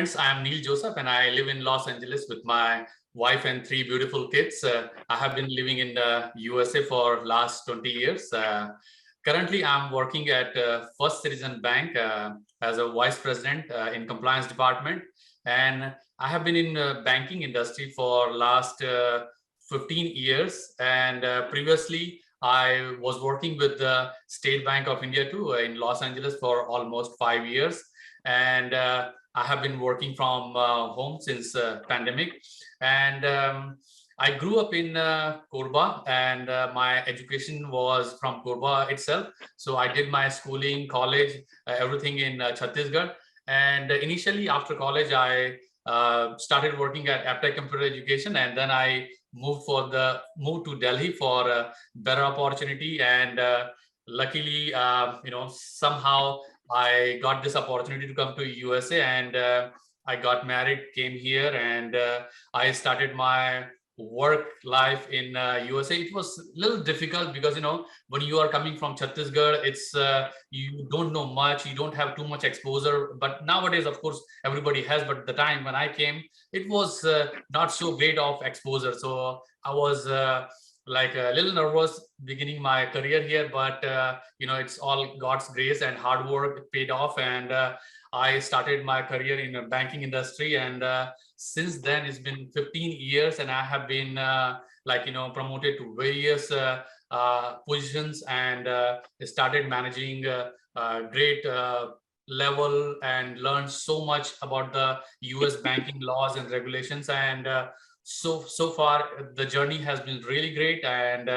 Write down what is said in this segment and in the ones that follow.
friends, I am Neel Joseph and I live in Los Angeles with my wife and three beautiful kids. I have been living in the USA for last 20 years. Currently, I'm working at First Citizen Bank as a vice president in compliance department. And I have been in banking industry for last 15 years. And previously, I was working with the State Bank of India too in Los Angeles for almost 5 years. And I have been working from home since pandemic. And I grew up in Korba, and my education was from Korba itself. So I did my schooling, college, everything in Chhattisgarh. And initially, after college, I started working at Aptech Computer Education, and then I moved to Delhi for a better opportunity. And luckily, somehow I got this opportunity to come to USA, and I got married, came here, and I started my work life in USA. It was a little difficult because when you are coming from Chhattisgarh, it's you don't know much, you don't have too much exposure. But nowadays, of course, everybody has. But the time when I came, it was not so great of exposure. So I was like a little nervous beginning my career here, but it's all God's grace and hard work paid off. And I started my career in the banking industry, and since then it's been 15 years, and I have been promoted to various positions, and started managing great level, and learned so much about the US banking laws and regulations. And so far the journey has been really great, and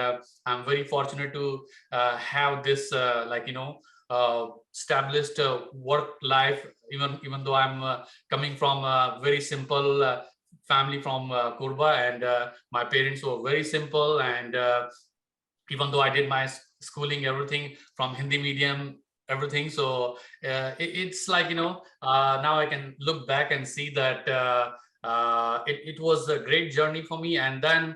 I'm very fortunate to have this established work life, even though I'm coming from a very simple family from Korba, and my parents were very simple. And even though I did my schooling, everything from Hindi medium, everything, so it's like now I can look back and see that it was a great journey for me. And then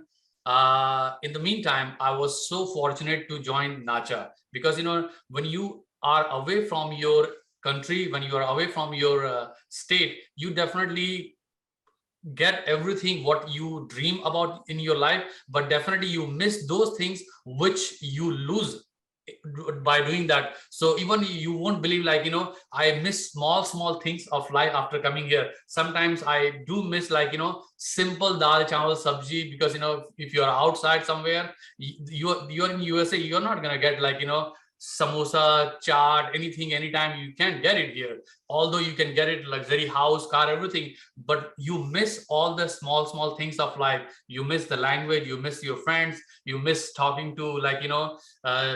in the meantime, I was so fortunate to join NACHA, because when you are away from your country, when you are away from your state, you definitely get everything what you dream about in your life, but definitely you miss those things which you lose by doing that. So even you won't believe, I miss small things of life after coming here. Sometimes I do miss simple dal chawal sabji, because if you are outside somewhere, you're in USA, you're not gonna get samosa, chaat, anything, anytime. You can't get it here, although you can get it luxury house, car, everything. But you miss all the small things of life. You miss the language, you miss your friends, you miss talking to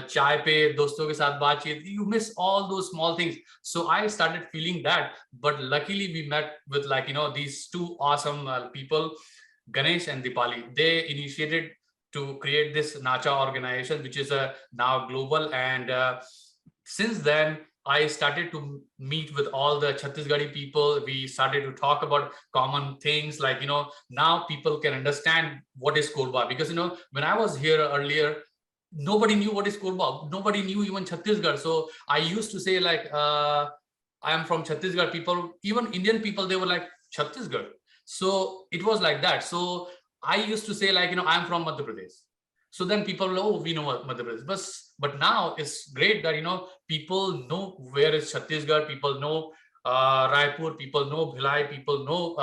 chai pe doston ke sath baatcheet. You miss all those small things. So I started feeling that. But luckily we met with these two awesome people, Ganesh and Dipali. They initiated to create this NACHA organization, which is now global. And since then, I started to meet with all the Chhattisgarhi people. We started to talk about common things, now people can understand what is Korba. Because when I was here earlier, nobody knew what is Korba. Nobody knew even Chhattisgarh. So I used to say I am from Chhattisgarh. People, even Indian people, they were like, Chhattisgarh. So it was like that. So I used to say I'm from Madhya Pradesh. So then people know, we know Madhya Pradesh. But now it's great that people know where is Chhattisgarh. People know Raipur. People know Bhilai. People know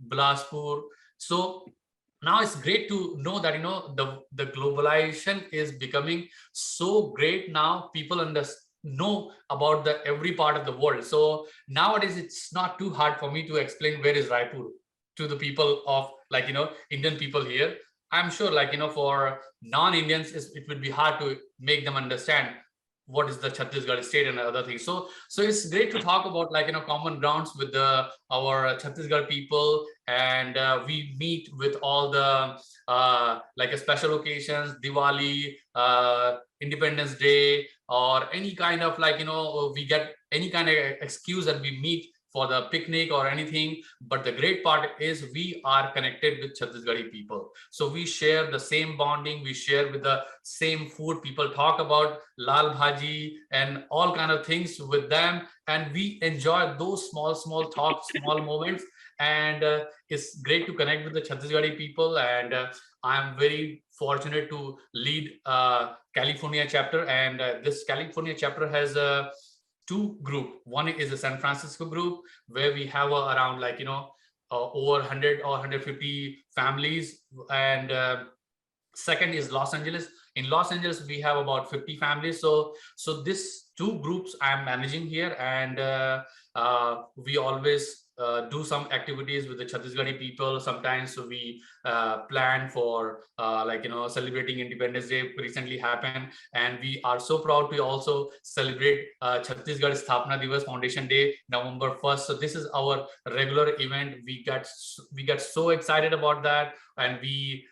Bilaspur. So now it's great to know that the globalization is becoming so great. Now people know about the every part of the world. So nowadays it's not too hard for me to explain where is Raipur to the people of Indian people here. I'm sure for non-Indians, it would be hard to make them understand what is the Chhattisgarh state and other things. So it's great to talk about common grounds with our Chhattisgarh people. And we meet with all the special occasions, Diwali, Independence Day, or any kind of we get any kind of excuse, and we meet for the picnic or anything. But the great part is we are connected with Chhattisgarhi people. So we share the same bonding, we share with the same food. People talk about lal bhaji and all kind of things with them. And we enjoy those small talks, small moments. And it's great to connect with the Chhattisgarhi people. And I'm very fortunate to lead California chapter. And this California chapter has two group. One is a San Francisco group where we have around over 100 or 150 families. And second is Los Angeles. In Los Angeles, we have about 50 families. So this two groups I'm managing here. And we always do some activities with the Chhattisgarhi people. Sometimes we plan for celebrating Independence Day recently happened, and we are so proud to also celebrate Chhattisgarh Sthapna Divas Foundation Day, November 1st. So this is our regular event. We get so excited about that, and we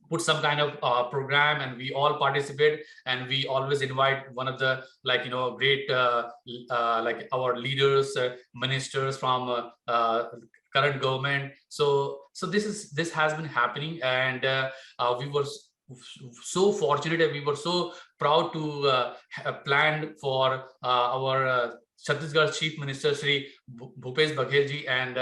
put some kind of program, and we all participate, and we always invite one of the great like our leaders, ministers from current government. So this has been happening. And we were so fortunate, and we were so proud to have planned for our Chhattisgarh Chief Minister Shri Bhupesh Baghel ji and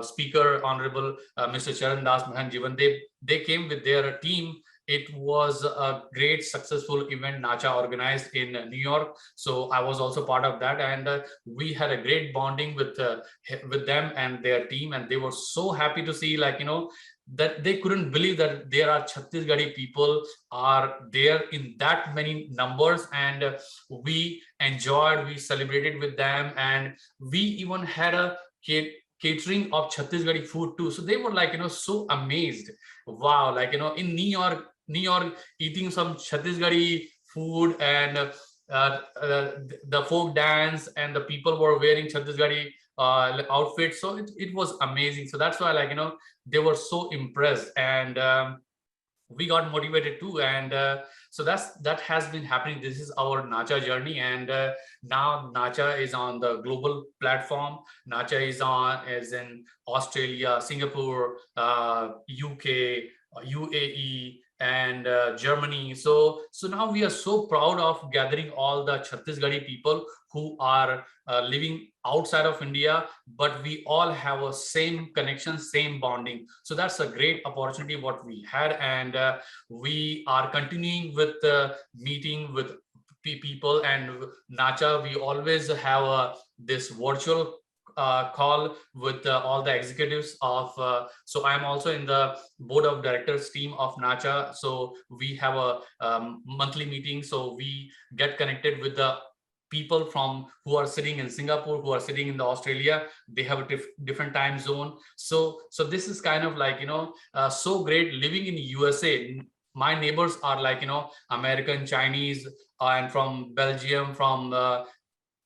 Speaker Honorable Mr. Charan Das Mohan Jivan. They came with their team. It was a great successful event NACHA organized in New York. So I was also part of that, and we had a great bonding with them and their team, and they were so happy to see that they couldn't believe that there are Chhattisgarhi people are there in that many numbers. And we enjoyed, we celebrated with them, and we even had a catering of Chhattisgarhi food too. So they were so amazed. Wow, in New York eating some Chhattisgarhi food, and the folk dance, and the people were wearing Chhattisgarhi outfits. So it was amazing. So that's why they were so impressed, and we got motivated too. And so that has been happening. This is our NACHA journey. And now NACHA is on the global platform. NACHA is in Australia, Singapore, UK, UAE, and Germany. So now we are so proud of gathering all the Chhattisgarhi people who are living outside of India, but we all have a same connection, same bonding. So that's a great opportunity what we had. And we are continuing with meeting with people. And NACHA, we always have this virtual call with all the executives of so I'm also in the board of directors team of NACHA. So we have a monthly meeting. So we get connected with the people from who are sitting in Singapore, who are sitting in the Australia. They have a different time zone. So this is kind of so great living in USA. My neighbors are American, Chinese, and from Belgium, from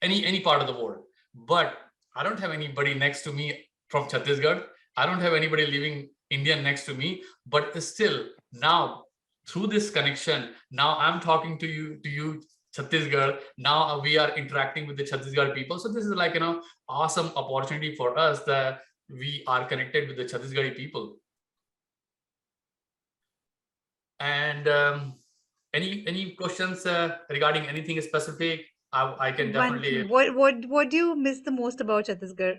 any part of the world. But I don't have anybody next to me from Chhattisgarh. I don't have anybody living Indian next to me. But still, now through this connection, now I'm talking to you, Chhattisgarh. Now we are interacting with the Chhattisgarh people. So this is awesome opportunity for us that we are connected with the Chhattisgarhi people. And any questions regarding anything specific? I can definitely. What do you miss the most about Chhattisgarh?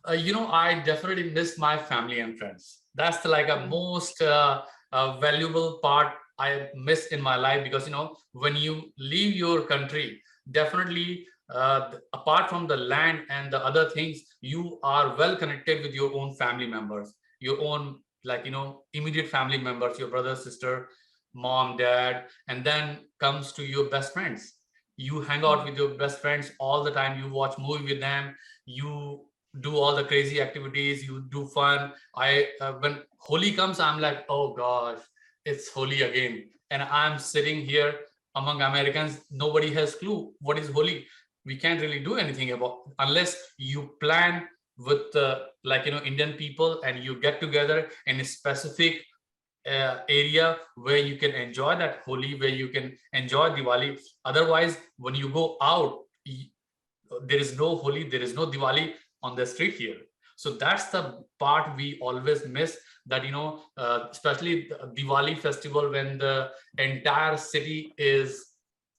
I definitely miss my family and friends. That's a most valuable part I miss in my life. Because when you leave your country, definitely apart from the land and the other things, you are well connected with your own family members, your own immediate family members, your brother, sister, mom, dad, and then comes to your best friends. You hang out with your best friends all the time. You watch movie with them. You do all the crazy activities. You do fun. When Holi comes, I'm like, oh gosh, it's Holi again, and I'm sitting here among Americans. Nobody has clue what is Holi. We can't really do anything about unless you plan with Indian people, and you get together in a specific area where you can enjoy that Holi, where you can enjoy Diwali. Otherwise, when you go out, there is no Holi, there is no Diwali on the street here. So that's the part we always miss, that especially the Diwali festival, when the entire city is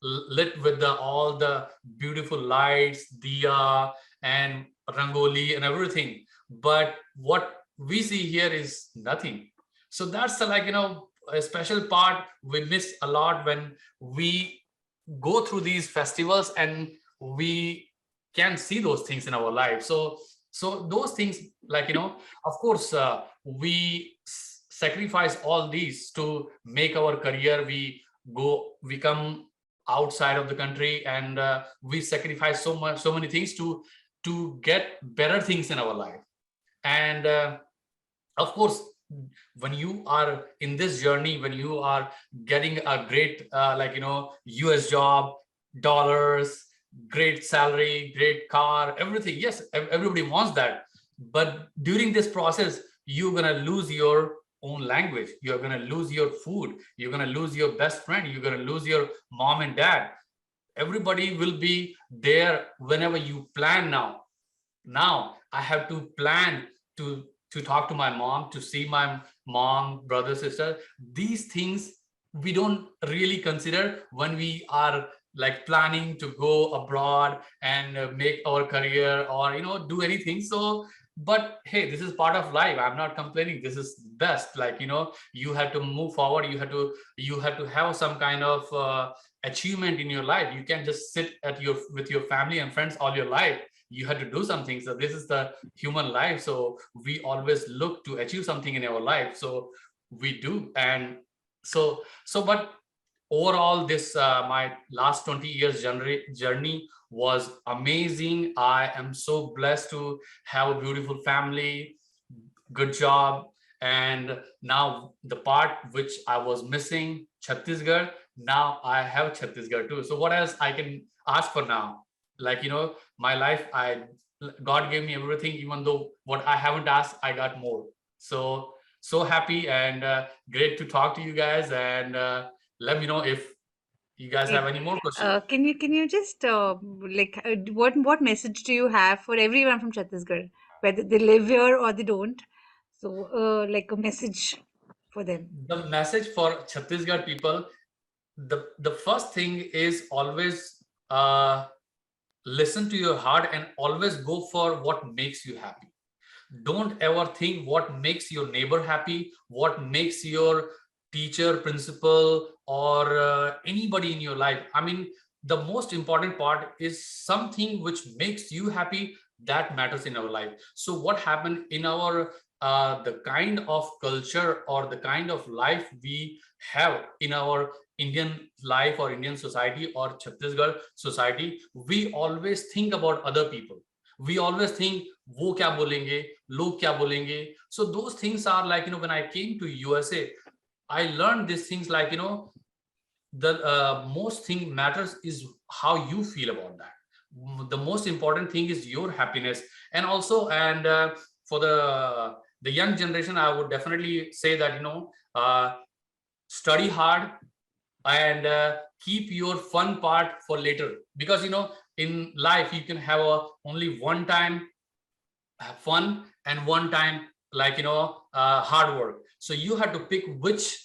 lit with all the beautiful lights, diya and rangoli and everything. But what we see here is nothing. So that's the, a special part we miss a lot when we go through these festivals and we can see those things in our life. So those things, of course, we sacrifice all these to make our career. We come outside of the country, and we sacrifice so many things to get better things in our life. And of course, when you are in this journey, when you are getting a great US job, dollars, great salary, great car, everything, yes, everybody wants that. But during this process, you're going to lose your own language, you're going to lose your food, you're going to lose your best friend, you're going to lose your mom and dad. Everybody will be there whenever you plan. Now I have to plan to talk to my mom, to see my mom, brother, sister. These things we don't really consider when we are like planning to go abroad and make our career, or do anything. So but hey, this is part of life. I'm not complaining, this is best. You have to move forward, you have to have some kind of achievement in your life. You can't just sit with your family and friends all your life. You had to do something. So this is the human life. So we always look to achieve something in our life. So we do. And but overall, this my last 20 years journey was amazing. I am so blessed to have a beautiful family, good job. And now the part which I was missing, Chhattisgarh, now I have Chhattisgarh too. So what else I can ask for now? My life, God gave me everything. Even though what I haven't asked, I got more. So happy, and great to talk to you guys. And let me know if you guys have Great. any more questions. Can you just what message do you have for everyone from Chhattisgarh, whether they live here or they don't? So like a message for them. The message for Chhattisgarh people, the first thing is always listen to your heart and always go for what makes you happy. Don't ever think what makes your neighbor happy, what makes your teacher, principal, or anybody in your life. I mean, the most important part is something which makes you happy. That matters in our life. So what happened in our the kind of culture or the kind of life we have in our Indian life or Indian society or Chhattisgarh society, we always think about other people. We always think वो क्या बोलेंगे, लोग क्या बोलेंगे. So those things are like, when I came to USA, I learned these things, the most thing matters is how you feel about that. The most important thing is your happiness. And also, and for the young generation, I would definitely say that, study hard, and keep your fun part for later. Because in life you can have only one time fun and one time hard work. So you have to pick which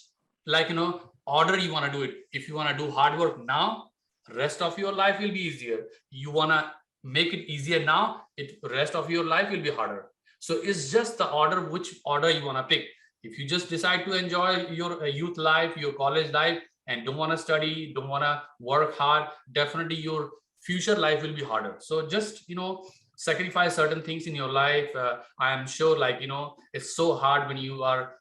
order you want to do it. If you want to do hard work now, rest of your life will be easier. You want to make it easier now, rest of your life will be harder. So it's just the order, which order you want to pick. If you just decide to enjoy your youth life, your college life, and don't want to study, don't want to work hard, definitely your future life will be harder. So just sacrifice certain things in your life. I am sure, it's so hard when you are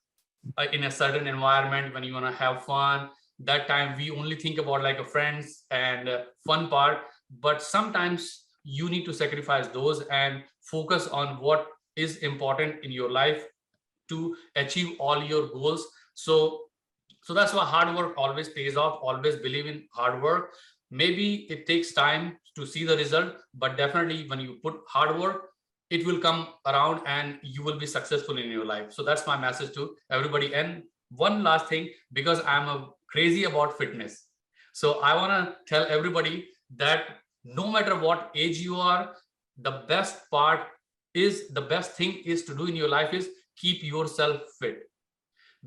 in a certain environment, when you want to have fun. That time we only think about like a friends and fun part. But sometimes you need to sacrifice those and focus on what is important in your life to achieve all your goals. So that's why hard work always pays off. Always believe in hard work. Maybe it takes time to see the result, but definitely when you put hard work, it will come around and you will be successful in your life. So that's my message to everybody. And one last thing, because I'm crazy about fitness, so I want to tell everybody that no matter what age you are, the best thing is to do in your life is keep yourself fit,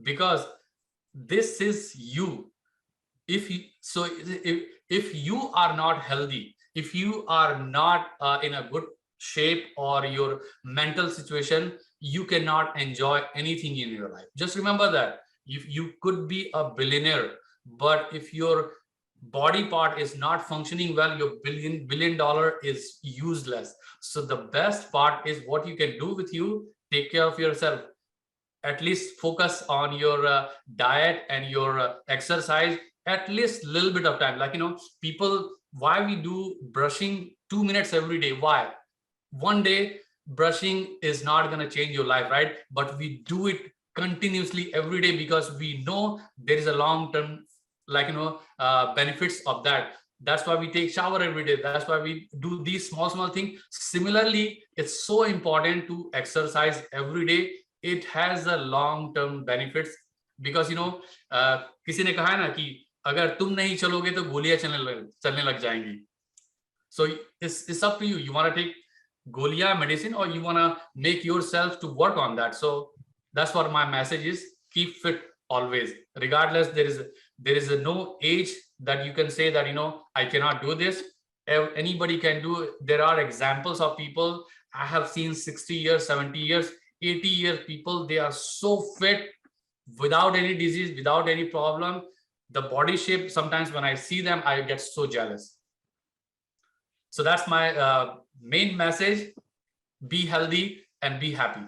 because this is you. If you are not healthy, if you are not in a good shape, or your mental situation, you cannot enjoy anything in your life. Just remember that you could be a billionaire, but if your body part is not functioning well, your billion dollar is useless. So the best part is what you can do with you. Take care of yourself, at least focus on your diet and your exercise, at least a little bit of time. Like, people, why we do brushing 2 minutes every day? Why? One day brushing is not going to change your life, right? But we do it continuously every day because we know there is a long term, like, benefits of that. That's why we take shower every day. That's why we do these small things. Similarly, it's so important to exercise every day. It has a long term benefits, because किसी ने कहा है ना कि अगर तुम नहीं चलोगे तो गोलियां चलने लग जाएंगी. So it's up to you. You want to take golia medicine, or you want to make yourself to work on that. So that's what my message is. Keep fit always, regardless. There is no age that you can say that I cannot do this. Anybody can do. There are examples of people I have seen 60 years, 70 years, 80 years people. They are so fit, without any disease, without any problem. The body shape, sometimes when I see them, I get so jealous. So that's my main message. Be healthy and be happy.